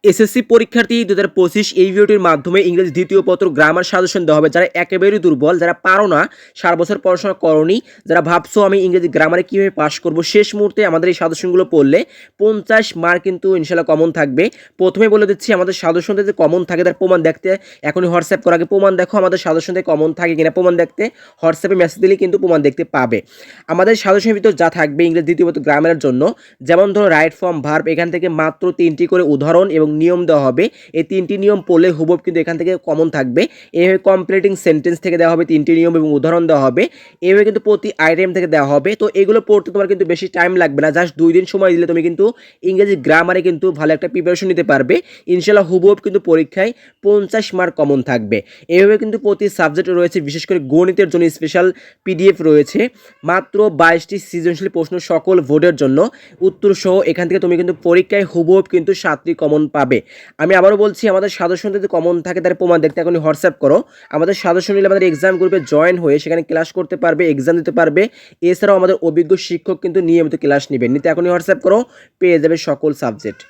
SSC পরীক্ষার্থী 2025 এই ভিডিওটির মাধ্যমে ইংরেজি দ্বিতীয় পত্র গ্রামার সাজেশন দেওয়া হবে। যারা একেবারেই দুর্বল, যারা পারো না, সারা বছর পড়াশোনা করোনি, যারা ভাবছো আমি ইংরেজি গ্রামারে কীভাবে পাস করব, শেষ মুহূর্তে আমাদের এই সাজেশনগুলো পড়লে 50 মার্ক কিন্তু ইনশাল্লাহ কমন থাকবে। প্রথমে বলে দিচ্ছি আমাদের সাজেশনতে যে কমন থাকে তার প্রমাণ দেখতে এখনই হোয়াটসঅ্যাপ করার আগে প্রমাণ দেখো আমাদের সাজেশনতে কমন থাকে কিনা। প্রমাণ দেখতে হোয়াটসঅ্যাপে মেসেজ দিলেই কিন্তু প্রমাণ দেখতে পাবে। আমাদের সাজেশনের ভিতর যা থাকবে ইংরেজি দ্বিতীয় পত্র গ্রামারের জন্য, যেমন ধরো রাইট ফর্ম ভার্ব, এখান থেকে মাত্র 3টি করে উদাহরণ এবং নিয়ম দেওয়া হবে। এই 3টি নিয়ম পড়লে হুবহু কিন্তু এখান থেকে কমন থাকবে। এইভাবে কমপ্লিটিং সেন্টেন্স থেকে দেওয়া হবে 3টি নিয়ম এবং উদাহরণ দেওয়া হবে। এইভাবে কিন্তু প্রতি আইটেম থেকে দেওয়া হবে। তো এগুলো পড়তে তোমার কিন্তু বেশি টাইম লাগবে না, জাস্ট 2 দিন সময় দিলে তুমি কিন্তু ইংরেজি গ্রামারে কিন্তু ভালো একটা প্রিপারেশন নিতে পারবে। ইনশাল্লাহ হুবহু কিন্তু পরীক্ষায় 50 মার্ক কমন থাকবে। এইভাবে কিন্তু প্রতি সাবজেক্টে রয়েছে, বিশেষ করে গণিতের জন্য স্পেশাল পিডিএফ রয়েছে, মাত্র 22টি সৃজনশীল প্রশ্ন সকল বোর্ডের জন্য উত্তর সহ। এখান থেকে তুমি কিন্তু পরীক্ষায় হুবহু কিন্তু 7টি কমন পাবে। আমি আবারও বলছি, আমাদের সাজেশন যদি কমন থাকে তার প্রমাণ দেখতে এখনই হোয়াটসঅ্যাপ করো। আমাদের সাজেশন নিলে আমাদের এক্সাম গ্রুপে জয়েন হয়ে সেখানে ক্লাস করতে পারবে, এক্সাম দিতে পারবে। এছাড়াও আমাদের অভিজ্ঞ শিক্ষক কিন্তু নিয়মিত ক্লাস নেবেন। নিতে এখনই হোয়াটসঅ্যাপ করো, পেয়ে যাবে সকল সাবজেক্ট।